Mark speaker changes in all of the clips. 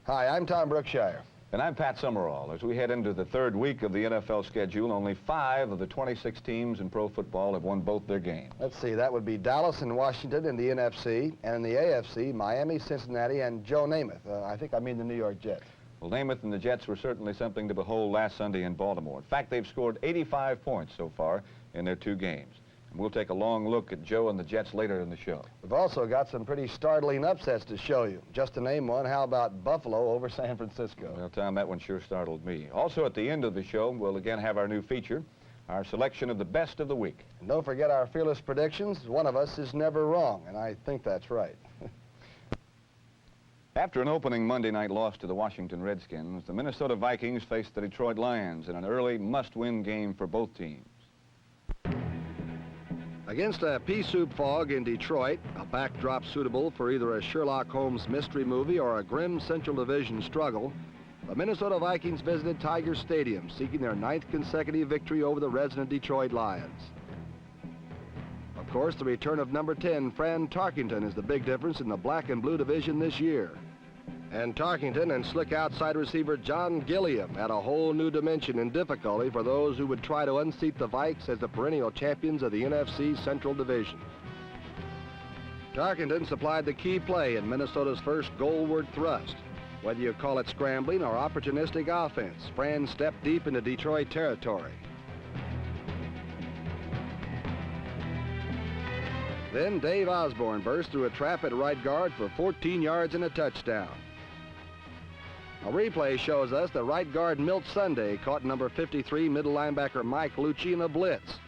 Speaker 1: Hi, I'm Tom Brookshire.
Speaker 2: And I'm Pat Summerall. As we head into the third week of the NFL schedule, only 5 of the 26 teams in pro football have won both their games.
Speaker 1: Let's see, that would be Dallas and Washington in the NFC, and in the AFC, Miami, Cincinnati, and Joe Namath. I think I mean the New York Jets.
Speaker 2: Well, Namath and the Jets were certainly something to behold last Sunday in Baltimore. In fact, they've scored 85 points so far in their 2 games. And we'll take a long look at Joe and the Jets later in the show.
Speaker 1: We've also got some pretty startling upsets to show you. Just to name one, how about Buffalo over San Francisco?
Speaker 2: Well, Tom, that one sure startled me. Also, at the end of the show, we'll again have our new feature, our selection of the best of the week.
Speaker 1: And don't forget our fearless predictions. One of us is never wrong, and I think that's right.
Speaker 2: After an opening Monday night loss to the Washington Redskins, the Minnesota Vikings faced the Detroit Lions in an early must-win game for both teams.
Speaker 1: Against a pea-soup fog in Detroit, a backdrop suitable for either a Sherlock Holmes mystery movie or a grim Central Division struggle, the Minnesota Vikings visited Tiger Stadium, seeking their 9th consecutive victory over the resident Detroit Lions. Of course, the return of number 10, Fran Tarkenton, is the big difference in the black and blue division this year. And Tarkenton and slick outside receiver John Gilliam add a whole new dimension in difficulty for those who would try to unseat the Vikes as the perennial champions of the NFC Central Division. Tarkenton supplied the key play in Minnesota's first goalward thrust. Whether you call it scrambling or opportunistic offense, Fran stepped deep into Detroit territory. Then Dave Osborne burst through a trap at right guard for 14 yards and a touchdown. A replay shows us that right guard Milt Sunday caught number 53 middle linebacker Mike Lucci in a blitz.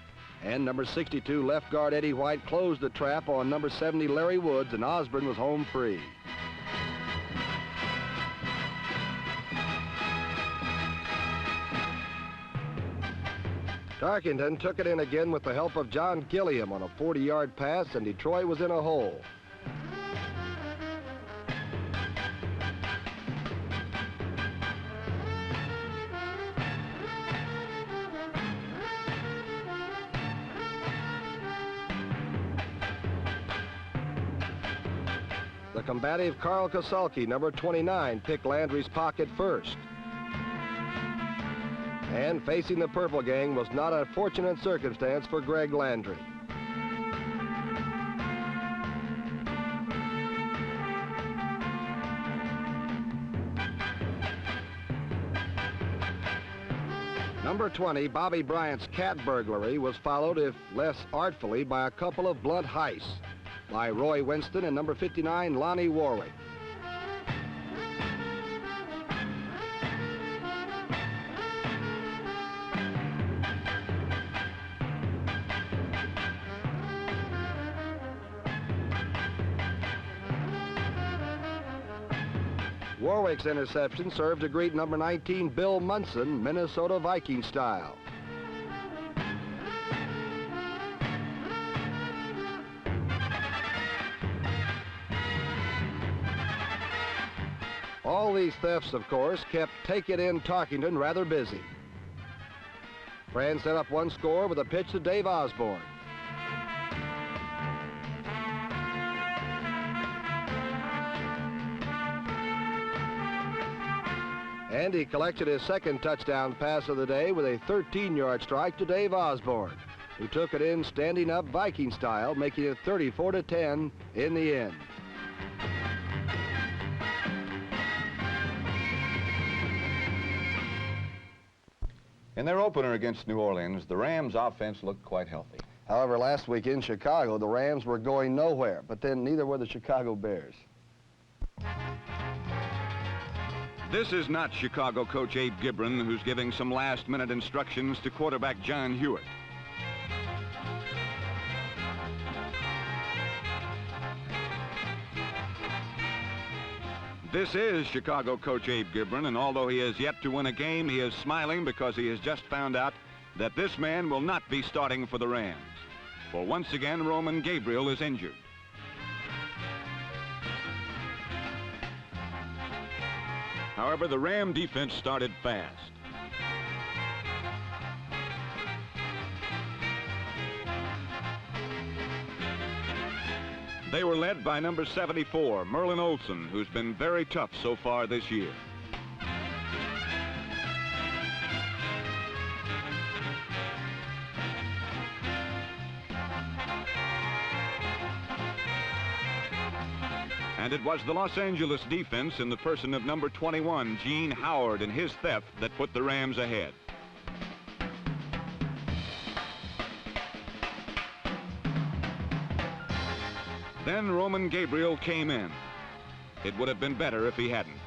Speaker 1: And number 62 left guard Eddie White closed the trap on number 70 Larry Woods, and Osborne was home free. Tarkenton took it in again with the help of John Gilliam on a 40-yard pass, and Detroit was in a hole. The combative Carl Kosalki, number 29, picked Landry's pocket first. And facing the Purple Gang was not a fortunate circumstance for Greg Landry. Number 20, Bobby Bryant's cat burglary, was followed, if less artfully, by a couple of blunt heists by Roy Winston and number 59, Lonnie Warwick. Warwick's interception served to greet number 19, Bill Munson, Minnesota Viking style. All these thefts, of course, kept Take-It-In Tarkenton rather busy. Fran set up one score with a pitch to Dave Osborne. And he collected his second touchdown pass of the day with a 13-yard strike to Dave Osborne, who took it in standing up Viking style, making it 34-10 in the end.
Speaker 2: In their opener against New Orleans, the Rams' offense looked quite healthy.
Speaker 1: However, last week in Chicago, the Rams were going nowhere, but then neither were the Chicago Bears.
Speaker 3: This is not Chicago coach Abe Gibron, who's giving some last-minute instructions to quarterback John Hewitt. This is Chicago coach Abe Gibron, and although he has yet to win a game, he is smiling because he has just found out that this man will not be starting for the Rams. For once again, Roman Gabriel is injured. However, the Ram defense started fast. They were led by number 74, Merlin Olsen, who's been very tough so far this year. And it was the Los Angeles defense in the person of number 21, Gene Howard, and his theft that put the Rams ahead. Then Roman Gabriel came in. It would have been better if he hadn't.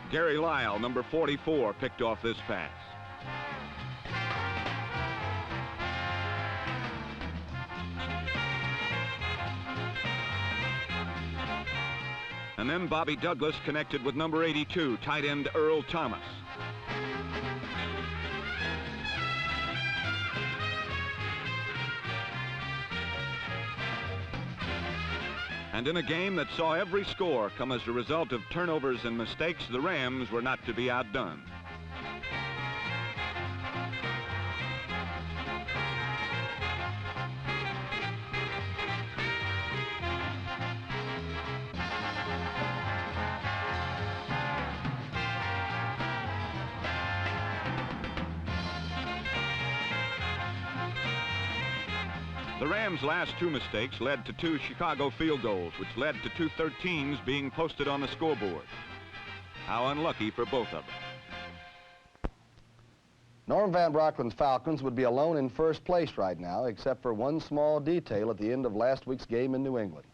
Speaker 3: Gary Lyle, number 44, picked off this pass. And then Bobby Douglas connected with number 82, tight end Earl Thomas. And in a game that saw every score come as a result of turnovers and mistakes, the Rams were not to be outdone. The Rams' last two mistakes led to two Chicago field goals, which led to two 13s being posted on the scoreboard. How unlucky for both of them.
Speaker 1: Norm Van Brocklin's Falcons would be alone in first place right now, except for one small detail at the end of last week's game in New England.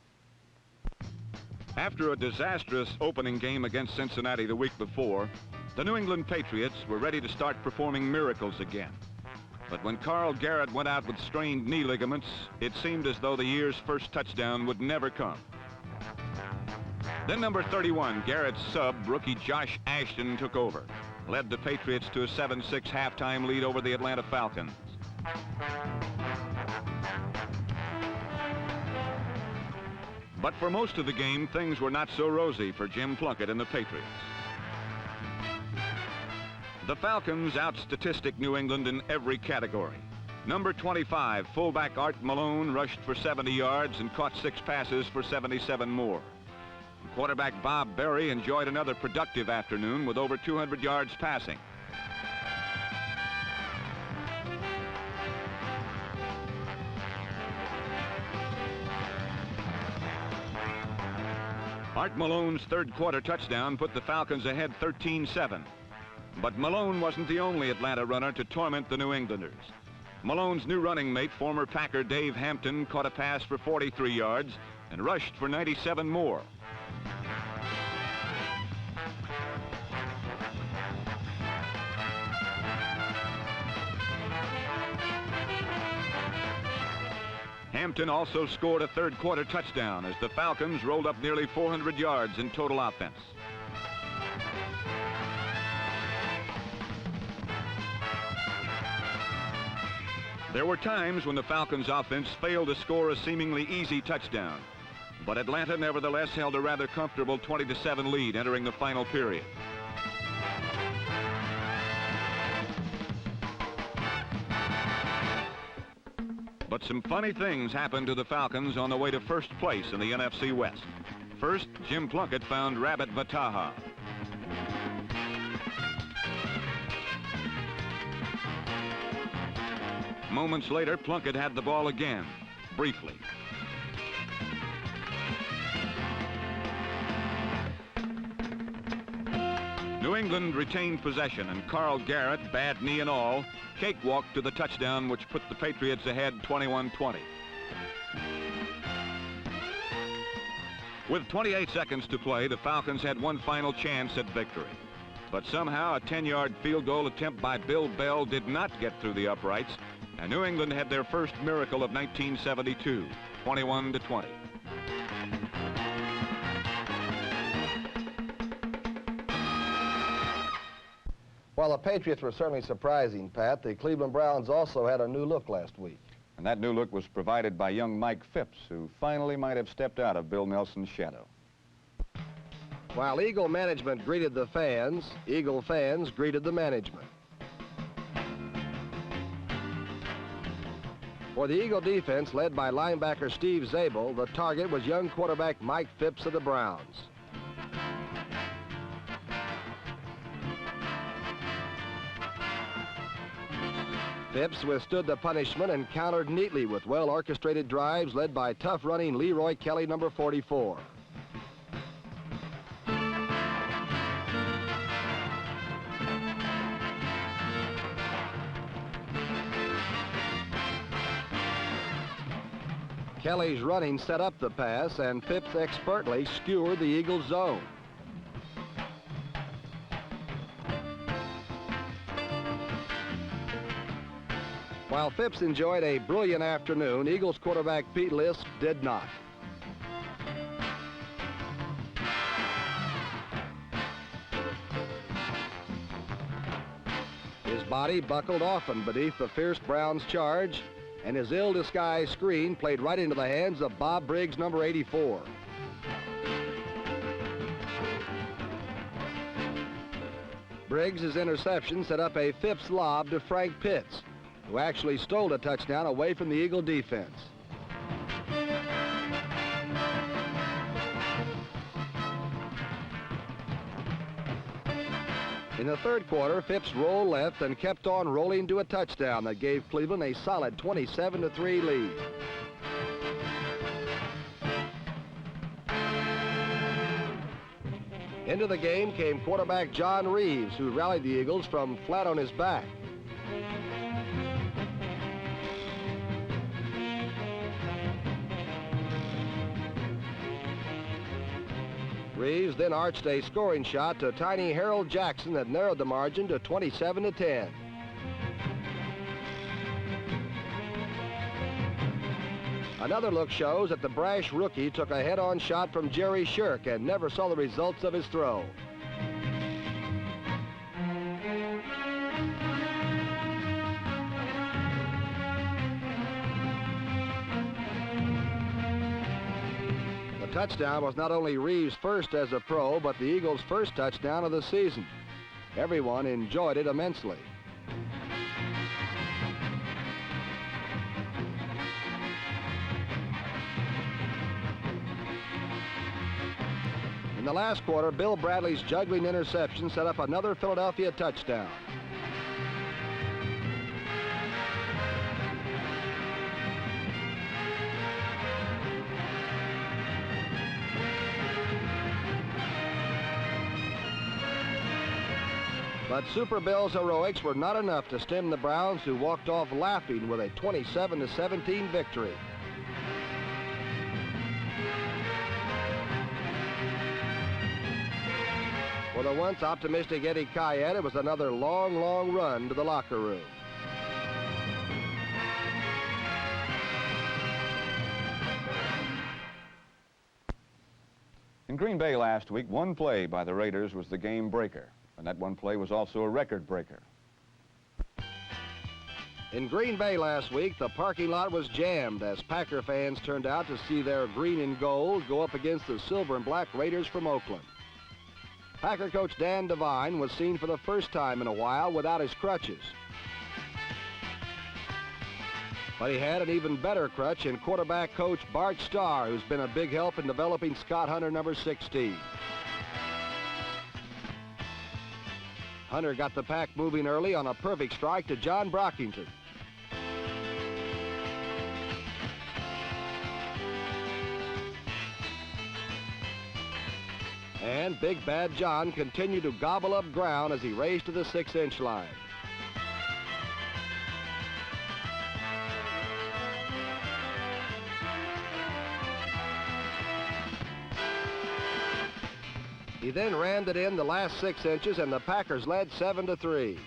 Speaker 3: After a disastrous opening game against Cincinnati the week before, the New England Patriots were ready to start performing miracles again. But when Carl Garrett went out with strained knee ligaments, it seemed as though the year's first touchdown would never come. Then number 31, Garrett's sub, rookie Josh Ashton, took over, led the Patriots to a 7-6 halftime lead over the Atlanta Falcons. But for most of the game, things were not so rosy for Jim Plunkett and the Patriots. The Falcons out-statistic New England in every category. Number 25, fullback Art Malone, rushed for 70 yards and caught 6 passes for 77 more. Quarterback Bob Berry enjoyed another productive afternoon with over 200 yards passing. Art Malone's third quarter touchdown put the Falcons ahead 13-7. But Malone wasn't the only Atlanta runner to torment the New Englanders. Malone's new running mate, former Packer Dave Hampton, caught a pass for 43 yards and rushed for 97 more. Hampton also scored a third quarter touchdown as the Falcons rolled up nearly 400 yards in total offense. There were times when the Falcons' offense failed to score a seemingly easy touchdown, but Atlanta nevertheless held a rather comfortable 20-7 lead entering the final period. But some funny things happened to the Falcons on the way to first place in the NFC West. First, Jim Plunkett found Rabbit Vataha. Moments later, Plunkett had the ball again, briefly. New England retained possession, and Carl Garrett, bad knee and all, cakewalked to the touchdown which put the Patriots ahead 21-20. With 28 seconds to play, the Falcons had one final chance at victory. But somehow a 10-yard field goal attempt by Bill Bell did not get through the uprights, and New England had their first miracle of 1972, 21-20.
Speaker 1: While the Patriots were certainly surprising, Pat, the Cleveland Browns also had a new look last week.
Speaker 2: And that new look was provided by young Mike Phipps, who finally might have stepped out of Bill Nelson's shadow.
Speaker 1: While Eagle management greeted the fans, Eagle fans greeted the management. For the Eagle defense, led by linebacker Steve Zabel, the target was young quarterback Mike Phipps of the Browns. Phipps withstood the punishment and countered neatly with well-orchestrated drives led by tough-running Leroy Kelly, number 44. Kelly's running set up the pass, and Phipps expertly skewered the Eagles' zone. While Phipps enjoyed a brilliant afternoon, Eagles quarterback Pete Lisp did not. His body buckled often beneath the fierce Browns charge, and his ill-disguised screen played right into the hands of Bob Briggs, number 84. Briggs' interception set up a Phipps lob to Frank Pitts, who actually stole a touchdown away from the Eagle defense. In the third quarter, Phipps rolled left and kept on rolling to a touchdown that gave Cleveland a solid 27-3 lead. Into the game came quarterback John Reeves, who rallied the Eagles from flat on his back. Reeves then arched a scoring shot to tiny Harold Jackson that narrowed the margin to 27-10. Another look shows that the brash rookie took a head-on shot from Jerry Shirk and never saw the results of his throw. The touchdown was not only Reeves' first as a pro, but the Eagles' first touchdown of the season. Everyone enjoyed it immensely. In the last quarter, Bill Bradley's juggling interception set up another Philadelphia touchdown. But Super Bill's heroics were not enough to stem the Browns, who walked off laughing with a 27-17 victory. For the once optimistic Eddie Kayette, it was another long, long run to the locker room.
Speaker 2: In Green Bay last week, one play by the Raiders was the game breaker, and that one play was also a record breaker.
Speaker 1: In Green Bay last week, the parking lot was jammed as Packer fans turned out to see their green and gold go up against the silver and black Raiders from Oakland. Packer coach Dan Devine was seen for the first time in a while without his crutches. But he had an even better crutch in quarterback coach Bart Starr, who's been a big help in developing Scott Hunter, number 16. Hunter got the pack moving early on a perfect strike to John Brockington. And Big Bad John continued to gobble up ground as he raced to the 6-inch line. He then rammed it in the last 6 inches, and the Packers led 7-3.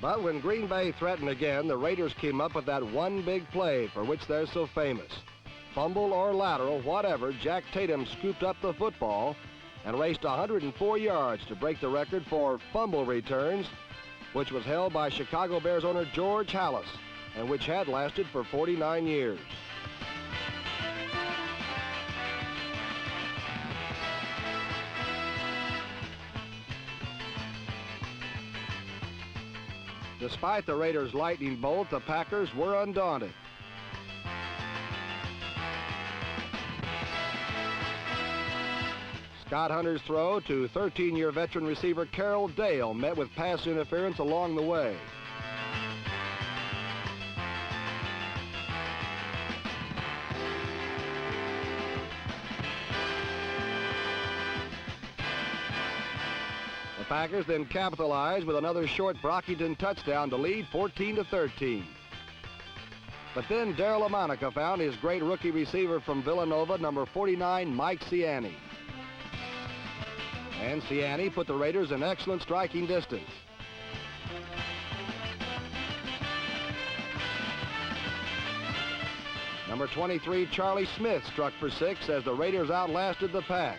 Speaker 1: But when Green Bay threatened again, the Raiders came up with that one big play for which they're so famous. Fumble or lateral, whatever, Jack Tatum scooped up the football and raced 104 yards to break the record for fumble returns, which was held by Chicago Bears owner George Halas, and which had lasted for 49 years. Despite the Raiders' lightning bolt, the Packers were undaunted. Scott Hunter's throw to 13-year veteran receiver Carroll Dale met with pass interference along the way. The Packers then capitalized with another short Brockington touchdown to lead 14-13. But then Darryl LaMonica found his great rookie receiver from Villanova, number 49, Mike Ciani. And Ciani put the Raiders in excellent striking distance. Number 23, Charlie Smith, struck for 6 as the Raiders outlasted the Pack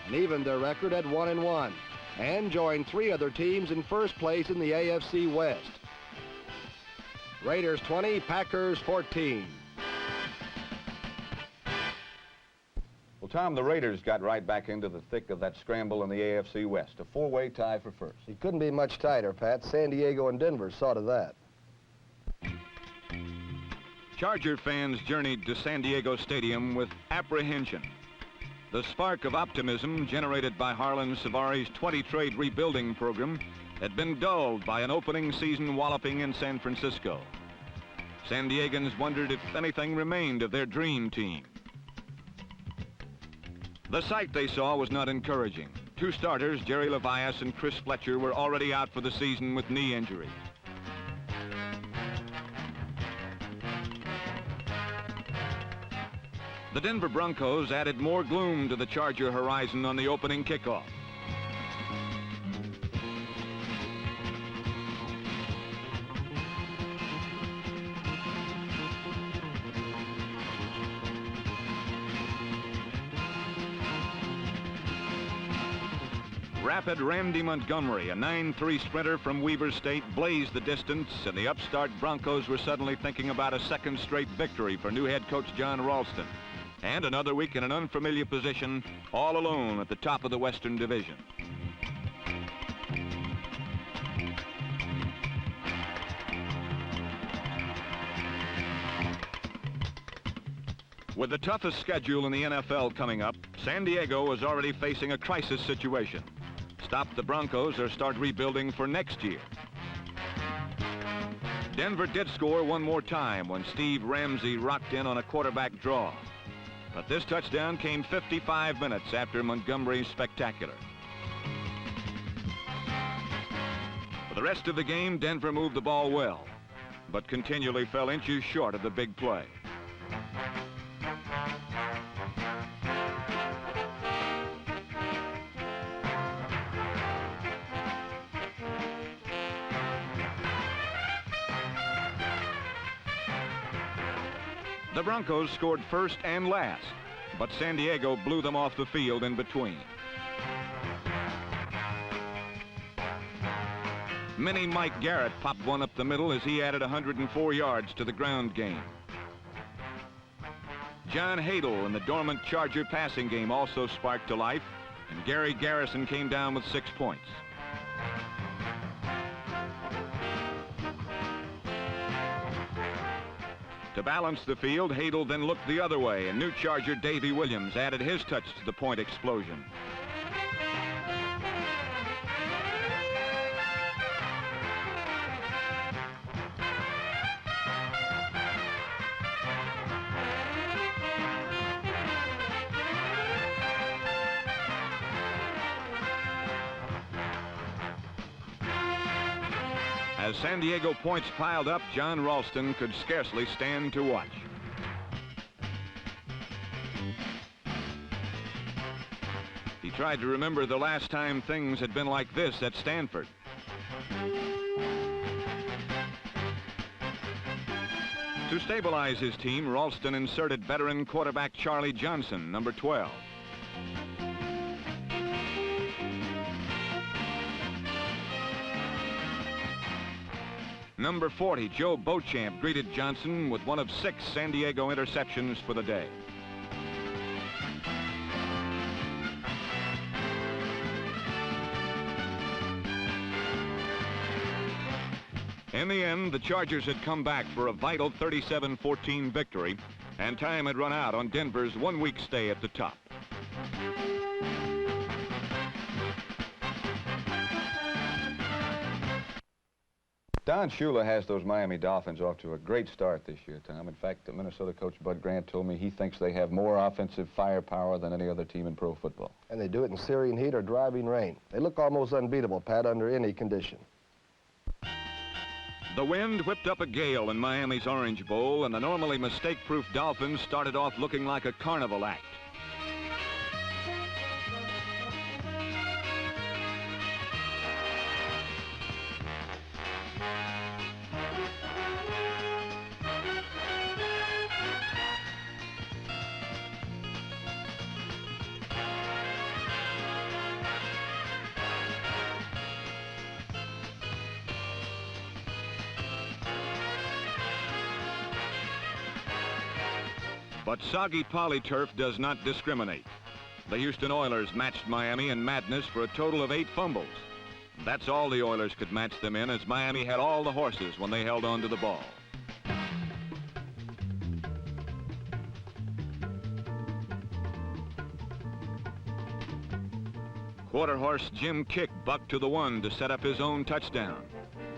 Speaker 1: and evened their record at 1-1 and joined 3 other teams in first place in the AFC West. Raiders 20, Packers 14.
Speaker 2: Well, Tom, the Raiders got right back into the thick of that scramble in the AFC West. A 4-way tie for first.
Speaker 1: It couldn't be much tighter, Pat. San Diego and Denver saw to that.
Speaker 3: Charger fans journeyed to San Diego Stadium with apprehension. The spark of optimism generated by Harlan Savari's 20-trade rebuilding program had been dulled by an opening season walloping in San Francisco. San Diegans wondered if anything remained of their dream team. The sight they saw was not encouraging. 2 starters, Jerry Levias and Chris Fletcher, were already out for the season with knee injuries. The Denver Broncos added more gloom to the Charger horizon on the opening kickoff. Rapid Randy Montgomery, a 9'3" sprinter from Weber State, blazed the distance, and the upstart Broncos were suddenly thinking about a second straight victory for new head coach John Ralston. And another week in an unfamiliar position, all alone at the top of the Western Division. With the toughest schedule in the NFL coming up, San Diego was already facing a crisis situation. Stop the Broncos or start rebuilding for next year. Denver did score one more time when Steve Ramsey rocked in on a quarterback draw. But this touchdown came 55 minutes after Montgomery's spectacular. For the rest of the game, Denver moved the ball well, but continually fell inches short of the big play. The Broncos scored first and last, but San Diego blew them off the field in between. Mini Mike Garrett popped one up the middle as he added 104 yards to the ground game. John Hadel in the dormant Charger passing game also sparked to life, and Gary Garrison came down with 6 points. To balance the field, Hadel then looked the other way, and new Charger Davy Williams added his touch to the point explosion. As San Diego points piled up, John Ralston could scarcely stand to watch. He tried to remember the last time things had been like this at Stanford. To stabilize his team, Ralston inserted veteran quarterback Charlie Johnson, number 12. Number 40, Joe Beauchamp, greeted Johnson with one of 6 San Diego interceptions for the day. In the end, the Chargers had come back for a vital 37-14 victory, and time had run out on Denver's one-week stay at the top.
Speaker 2: Don Shula has those Miami Dolphins off to a great start this year, Tom. In fact, the Minnesota coach Bud Grant told me he thinks they have more offensive firepower than any other team in pro football.
Speaker 1: And they do it in Syrian heat or driving rain. They look almost unbeatable, Pat, under any condition.
Speaker 3: The wind whipped up a gale in Miami's Orange Bowl, and the normally mistake-proof Dolphins started off looking like a carnival act. But soggy polyturf does not discriminate. The Houston Oilers matched Miami in madness for a total of 8 fumbles. That's all the Oilers could match them in, as Miami had all the horses when they held on to the ball. Quarter horse Jim Kick bucked to the 1 to set up his own touchdown.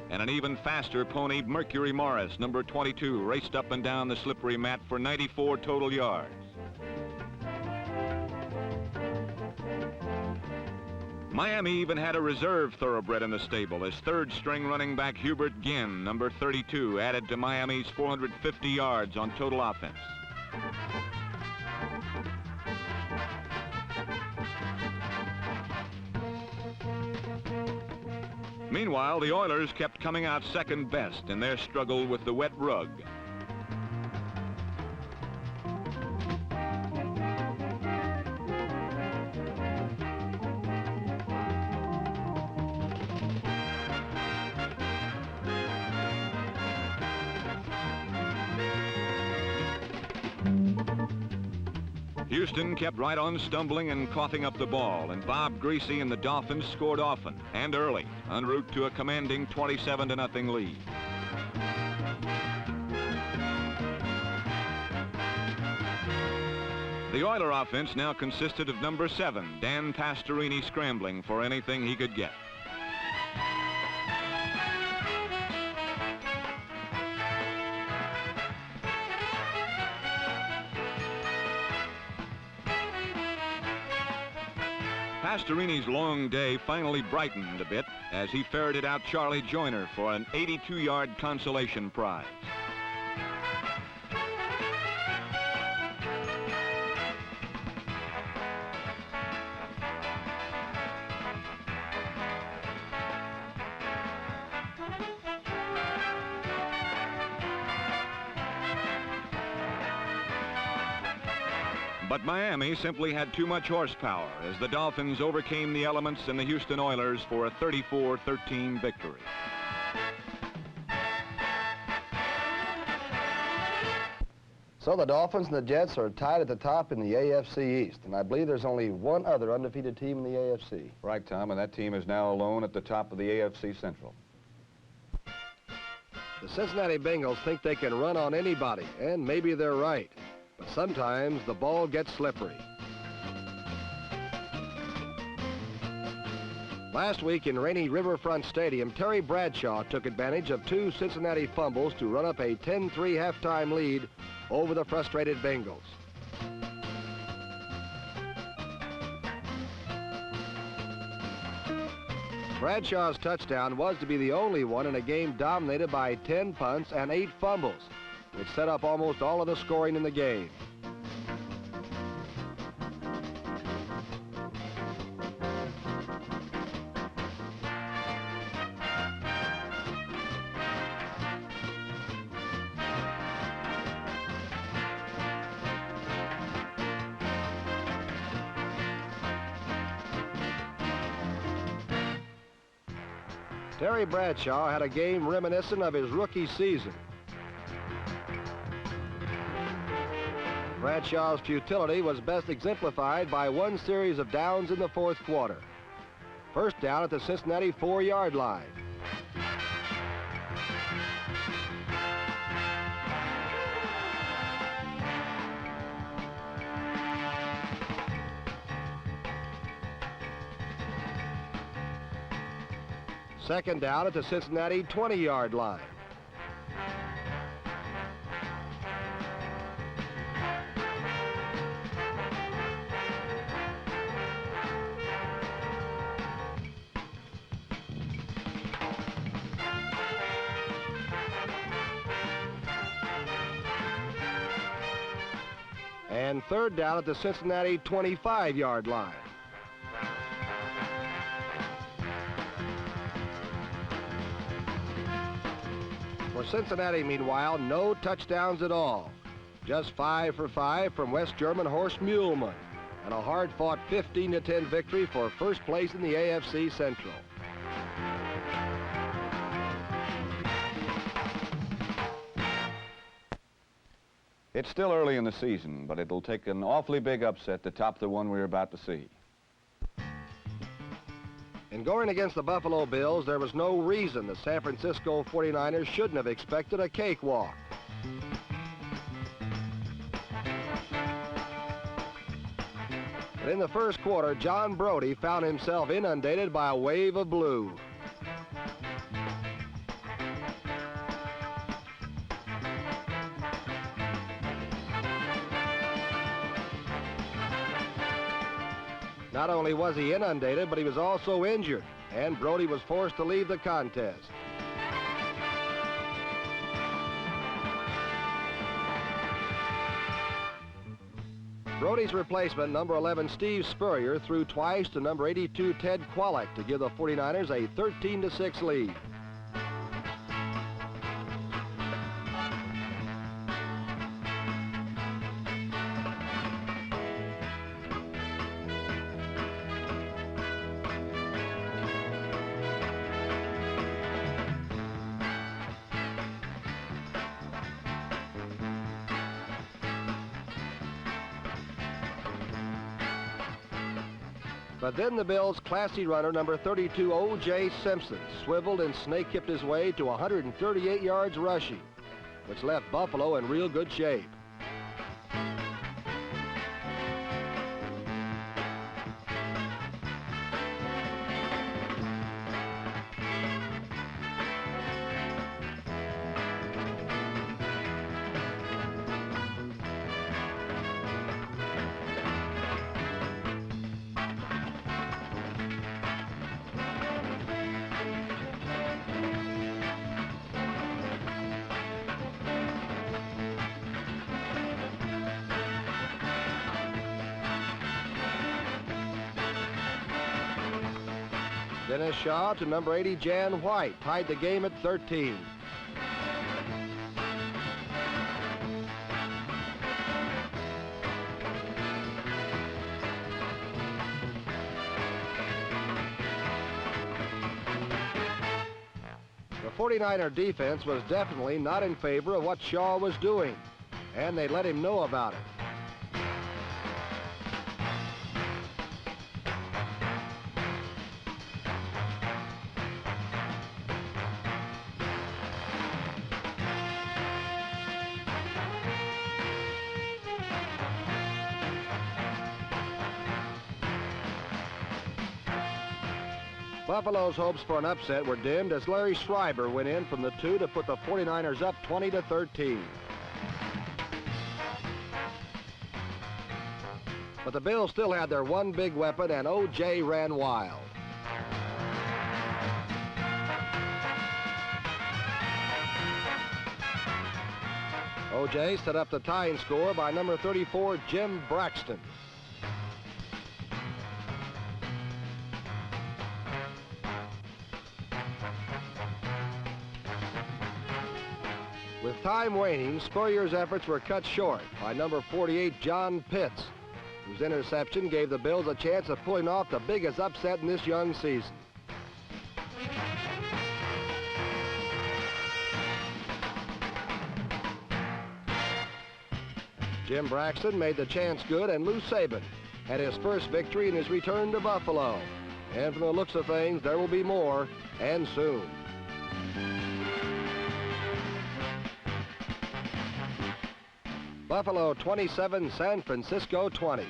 Speaker 3: And an even faster pony, Mercury Morris, number 22, raced up and down the slippery mat for 94 total yards. Miami even had a reserve thoroughbred in the stable as third-string running back Hubert Ginn, number 32, added to Miami's 450 yards on total offense. Meanwhile, the Oilers kept coming out second best in their struggle with the wet rug. Houston kept right on stumbling and coughing up the ball, and Bob Greasy and the Dolphins scored often and early, en route to a commanding 27-0 lead. The Oiler offense now consisted of number 7, Dan Pastorini, scrambling for anything he could get. Pastorini's long day finally brightened a bit as he ferreted out Charlie Joyner for an 82-yard consolation prize. But Miami simply had too much horsepower as the Dolphins overcame the elements in the Houston Oilers for a 34-13 victory.
Speaker 1: So the Dolphins and the Jets are tied at the top in the AFC East, and I believe there's only one other undefeated team in the AFC.
Speaker 2: Right, Tom, and that team is now alone at the top of the AFC Central.
Speaker 1: The Cincinnati Bengals think they can run on anybody, and maybe they're right. But sometimes the ball gets slippery. Last week in rainy Riverfront Stadium, Terry Bradshaw took advantage of 2 Cincinnati fumbles to run up a 10-3 halftime lead over the frustrated Bengals. Bradshaw's touchdown was to be the only one in a game dominated by 10 punts and 8 fumbles, which set up almost all of the scoring in the game. Terry Bradshaw had a game reminiscent of his rookie season. Bradshaw's futility was best exemplified by one series of downs in the 4th quarter. First down at the Cincinnati 4-yard line. Second down at the Cincinnati 20-yard line. And third down at the Cincinnati 25-yard line. For Cincinnati, meanwhile, no touchdowns at all. Just 5 for 5 from West German Horst Muhlmann, and a hard-fought 15-10 victory for first place in the AFC Central.
Speaker 2: It's still early in the season, but it'll take an awfully big upset to top the one we're about to see.
Speaker 1: In going against the Buffalo Bills, there was no reason the San Francisco 49ers shouldn't have expected a cakewalk. But in the first quarter, John Brody found himself inundated by a wave of blue. Not only was he inundated, but he was also injured, and Brody was forced to leave the contest. Brody's replacement, number 11 Steve Spurrier, threw twice to number 82 Ted Qualick to give the 49ers a 13-6 lead. But then the Bills' classy runner, number 32, O.J. Simpson, swiveled and snake-hipped his way to 138 yards rushing, which left Buffalo in real good shape. Dennis Shaw to number 80, Jan White, tied the game at 13. The 49er defense was definitely not in favor of what Shaw was doing, and they let him know about it. Buffalo's hopes for an upset were dimmed as Larry Schreiber went in from the 2 to put the 49ers up 20-13. But the Bills still had their one big weapon, and O.J. ran wild. O.J. set up the tying score by number 34, Jim Braxton. With time waning, Spurrier's efforts were cut short by number 48, John Pitts, whose interception gave the Bills a chance of pulling off the biggest upset in this young season. Jim Braxton made the chance good, and Lou Saban had his first victory in his return to Buffalo. And from the looks of things, there will be more, and soon. Buffalo 27, San Francisco 20.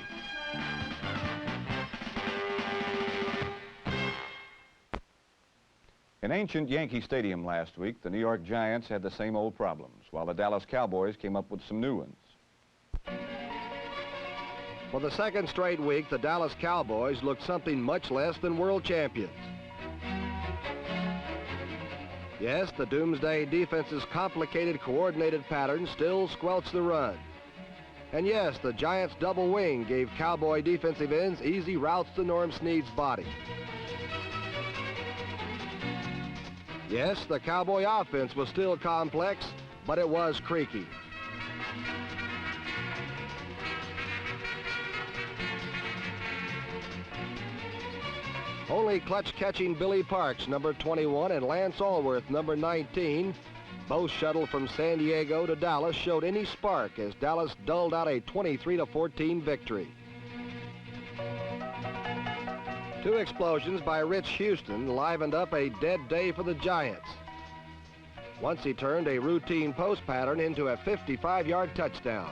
Speaker 2: In In ancient Yankee Stadium last week, the New York Giants had the same old problems, while the Dallas Cowboys came up with some new ones.
Speaker 1: For the second straight week, the Dallas Cowboys looked something much less than world champions. Yes, the Doomsday defense's complicated coordinated pattern still squelched the run. And yes, the Giants' double wing gave Cowboy defensive ends easy routes to Norm Snead's body. Yes, the Cowboy offense was still complex, but it was creaky. Only clutch-catching Billy Parks, number 21, and Lance Allworth, number 19, both shuttled from San Diego to Dallas, showed any spark as Dallas dulled out a 23-14 victory. Two explosions by Rich Houston livened up a dead day for the Giants. Once he turned a routine post pattern into a 55-yard touchdown.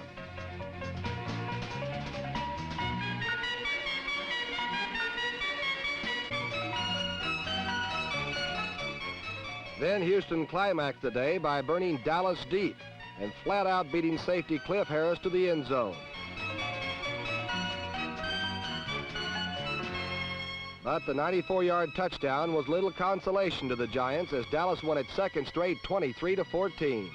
Speaker 1: Then Houston climaxed the day by burning Dallas deep and flat out beating safety Cliff Harris to the end zone. But the 94-yard touchdown was little consolation to the Giants as Dallas won its second straight 23-14.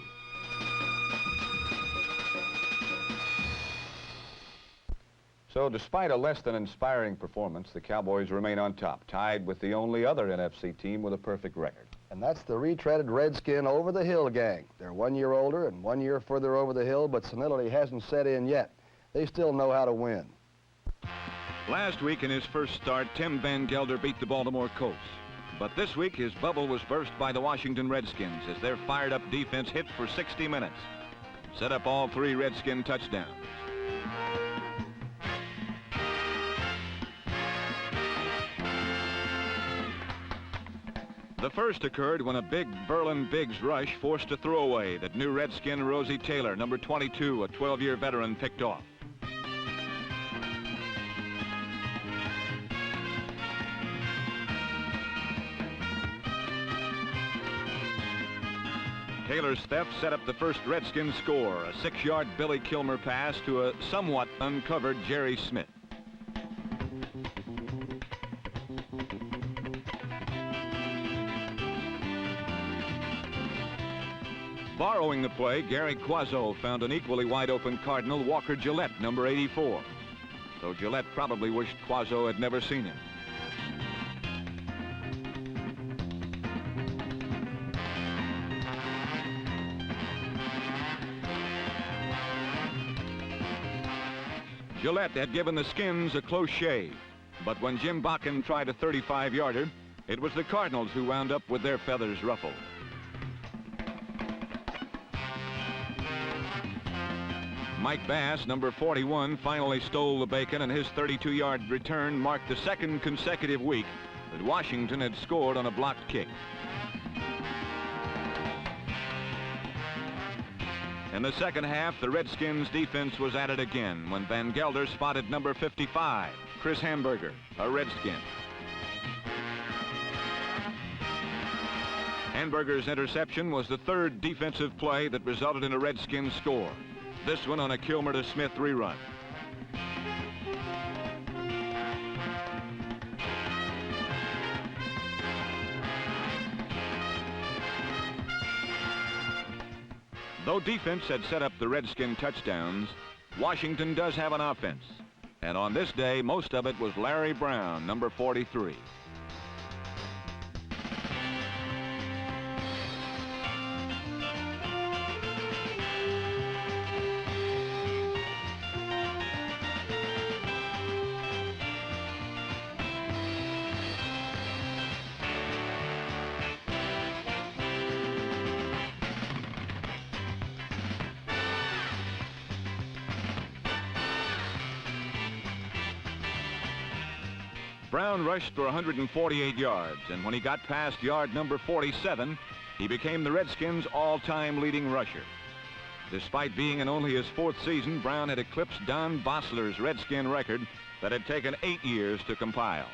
Speaker 2: So despite a less than inspiring performance, the Cowboys remain on top, tied with the only other NFC team with a perfect record.
Speaker 1: And that's the retreaded Redskin Over the Hill gang. They're 1 year older and 1 year further over the hill, but senility hasn't set in yet. They still know how to win.
Speaker 3: Last week in his first start, Tim Van Gelder beat the Baltimore Colts. But this week, his bubble was burst by the Washington Redskins as their fired-up defense hit for 60 minutes. Set up all three Redskin touchdowns. The first occurred when a big Berlin Biggs rush forced a throwaway that new Redskin Rosie Taylor, number 22, a 12-year veteran, picked off. Taylor's theft set up the first Redskin score, a 6-yard Billy Kilmer pass to a somewhat uncovered Jerry Smith. Borrowing the play, Gary Quazzo found an equally wide-open Cardinal, Walker Gillette, number 84. So Gillette probably wished Quazzo had never seen him. Gillette had given the Skins a close shave, but when Jim Bakken tried a 35-yarder, it was the Cardinals who wound up with their feathers ruffled. Mike Bass, number 41, finally stole the bacon, and his 32-yard return marked the second consecutive week that Washington had scored on a blocked kick. In the second half, the Redskins' defense was at it again when Van Gelder spotted number 55, Chris Hamburger, a Redskin. Hamburger's interception was the third defensive play that resulted in a Redskin score. This one on a Kilmer to Smith rerun. Though defense had set up the Redskin touchdowns, Washington does have an offense. And on this day, most of it was Larry Brown, number 43. Brown rushed for 148 yards, and when he got past yard number 47, he became the Redskins' all-time leading rusher. Despite being in only his fourth season, Brown had eclipsed Don Bossler's Redskin record that had taken 8 years to compile.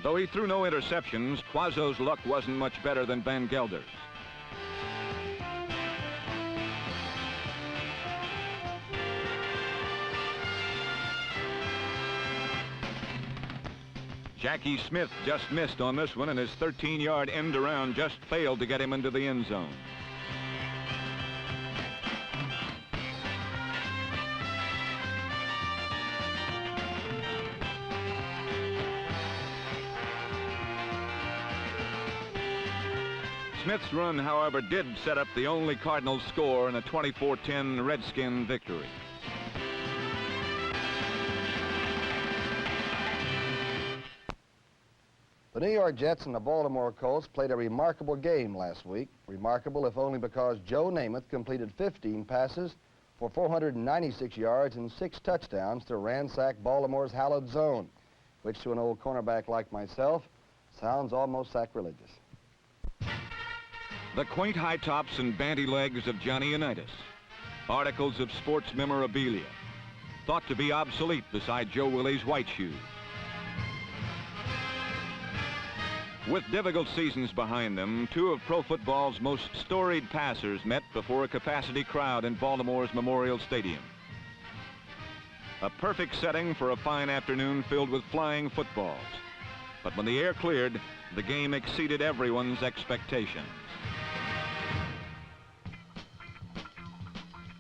Speaker 3: Though he threw no interceptions, Quazzo's luck wasn't much better than Van Gelder's. Jackie Smith just missed on this one, and his 13-yard end around just failed to get him into the end zone. Smith's run, however, did set up the only Cardinals score in a 24-10 Redskin victory.
Speaker 1: The New York Jets and the Baltimore Colts played a remarkable game last week. Remarkable if only because Joe Namath completed 15 passes for 496 yards and 6 touchdowns to ransack Baltimore's hallowed zone, which to an old cornerback like myself sounds almost sacrilegious.
Speaker 3: The quaint high tops and bandy legs of Johnny Unitas, articles of sports memorabilia, thought to be obsolete beside Joe Willie's white shoes. With difficult seasons behind them, two of pro football's most storied passers met before a capacity crowd in Baltimore's Memorial Stadium. A perfect setting for a fine afternoon filled with flying footballs. But when the air cleared, the game exceeded everyone's expectations.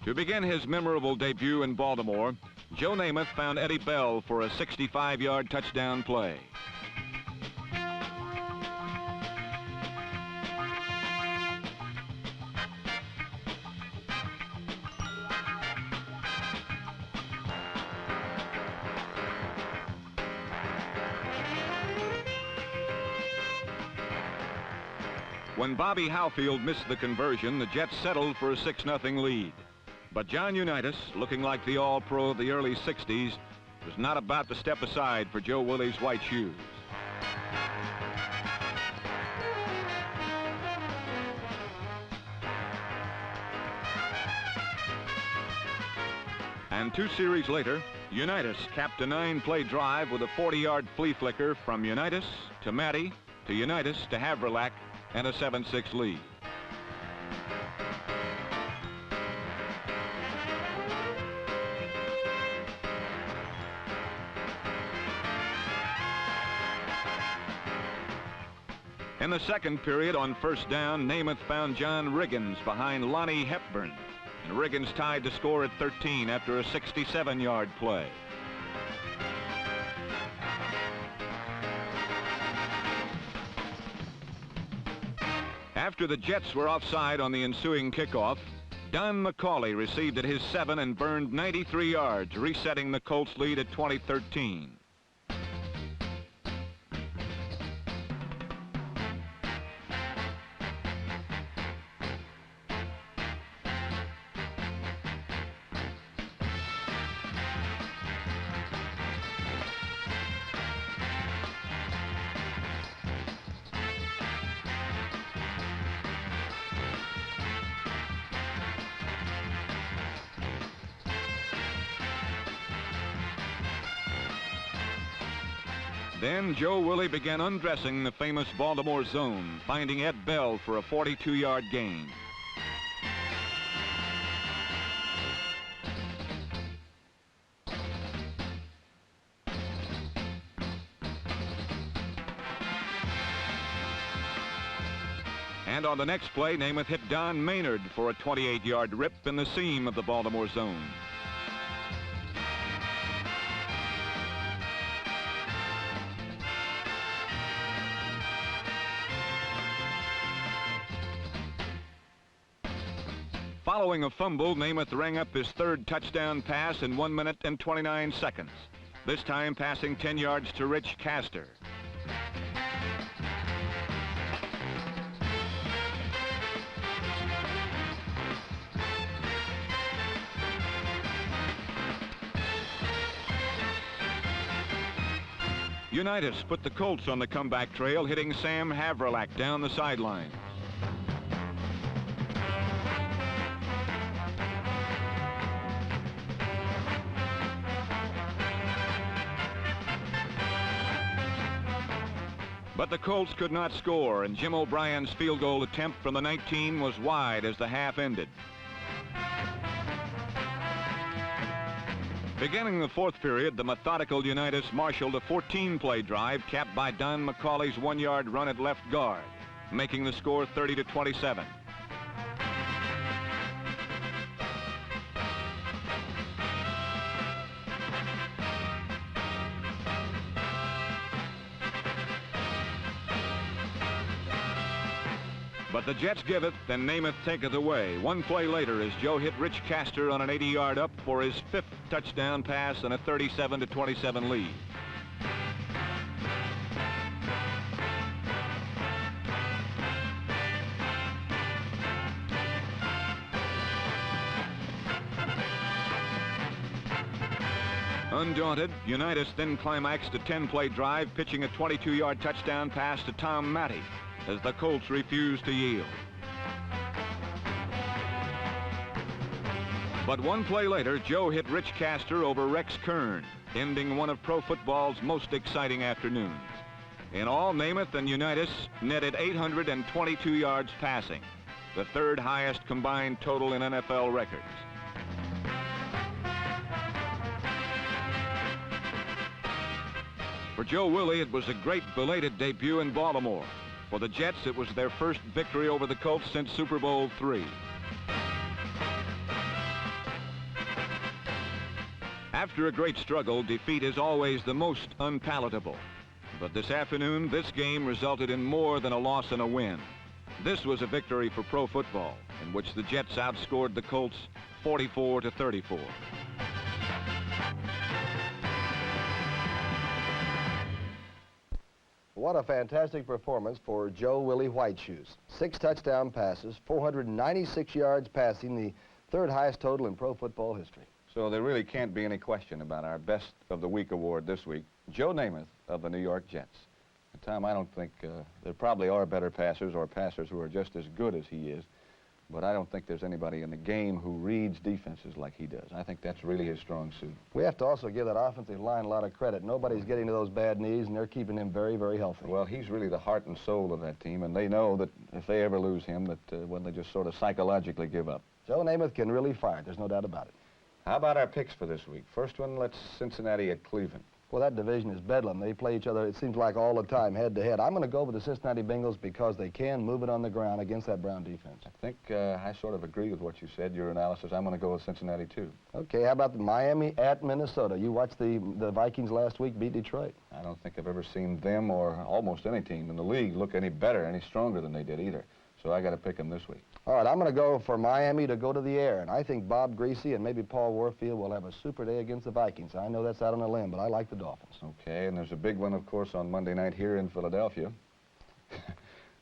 Speaker 3: To begin his memorable debut in Baltimore, Joe Namath found Eddie Bell for a 65-yard touchdown play. When Bobby Howfield missed the conversion, the Jets settled for a 6-0 lead. But John Unitas, looking like the All-Pro of the early 60s, was not about to step aside for Joe Willie's white shoes. And 2 series later, Unitas capped a 9-play drive with a 40-yard flea flicker from Unitas to Matty to Unitas to Havrelak and a 7-6 lead. In the second period, on first down, Namath found John Riggins behind Lonnie Hepburn, and Riggins tied to score at 13 after a 67-yard play. After the Jets were offside on the ensuing kickoff, Don McCauley received at his 7 and burned 93 yards, resetting the Colts' lead at 20-13. Then Joe Willie began undressing the famous Baltimore zone, finding Ed Bell for a 42-yard gain. And on the next play, Namath hit Don Maynard for a 28-yard rip in the seam of the Baltimore zone. Following a fumble, Namath rang up his 3rd touchdown pass in 1 minute and 29 seconds, this time passing 10 yards to Rich Castor. Unitas put the Colts on the comeback trail, hitting Sam Havrelak down the sideline. But the Colts could not score, and Jim O'Brien's field goal attempt from the 19 was wide as the half ended. Beginning the fourth period, the methodical Unitas marshaled a 14-play drive capped by Don McCauley's one-yard run at left guard, making the score 30-27. But the Jets giveth, and Namath taketh away. One play later as Joe hit Rich Castor on an 80-yard up for his 5th touchdown pass and a 37-27 lead. Undaunted, Unitas then climaxed a 10-play drive, pitching a 22-yard touchdown pass to Tom Matty, as the Colts refused to yield. But one play later, Joe hit Rich Castor over Rex Kern, ending one of pro football's most exciting afternoons. In all, Namath and Unitas netted 822 yards passing, the 3rd highest combined total in NFL records. For Joe Willie, it was a great belated debut in Baltimore. For the Jets, it was their first victory over the Colts since Super Bowl III. After a great struggle, defeat is always the most unpalatable. But this afternoon, this game resulted in more than a loss and a win. This was a victory for pro football, in which the Jets outscored the Colts 44-34.
Speaker 1: What a fantastic performance for Joe Willie Whiteshoes. 6 touchdown passes, 496 yards passing, the 3rd highest total in pro football history.
Speaker 2: So there really can't be any question about our Best of the Week award this week, Joe Namath of the New York Jets. And Tom, I don't think there probably are better passers or passers who are just as good as he is, but I don't think there's anybody in the game who reads defenses like he does. I think that's really his strong suit.
Speaker 1: We have to also give that offensive line a lot of credit. Nobody's getting to those bad knees, and they're keeping him very, very healthy.
Speaker 2: Well, he's really the heart and soul of that team, and they know that if they ever lose him, that when they just sort of psychologically give up.
Speaker 1: Joe Namath can really fire. There's no doubt about it.
Speaker 2: How about our picks for this week? First one, let's Cincinnati at Cleveland.
Speaker 1: Well, that division is bedlam. They play each other, it seems like, all the time, head-to-head. I'm going to go with the Cincinnati Bengals because they can move it on the ground against that Brown defense.
Speaker 2: I think I sort of agree with what you said, your analysis. I'm going to go with Cincinnati, too.
Speaker 1: Okay, how about the Miami at Minnesota? You watched the Vikings last week beat Detroit.
Speaker 2: I don't think I've ever seen them or almost any team in the league look any better, any stronger than they did either. So I got to pick them this week.
Speaker 1: All right, I'm going to go for Miami to go to the air, and I think Bob Greasy and maybe Paul Warfield will have a super day against the Vikings. I know that's out on a limb, but I like the Dolphins.
Speaker 2: Okay, and there's a big one, of course, on Monday night here in Philadelphia.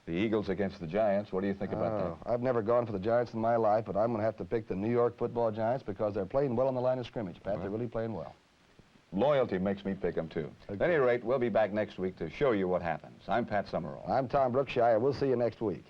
Speaker 2: The Eagles against the Giants. What do you think about that?
Speaker 1: I've never gone for the Giants in my life, but I'm going to have to pick the New York Football Giants because they're playing well on the line of scrimmage, Pat. They're really playing well.
Speaker 2: Loyalty makes me pick them, too. Okay. At any rate, we'll be back next week to show you what happens. I'm Pat Summerall.
Speaker 1: I'm Tom Brookshire. We'll see you next week.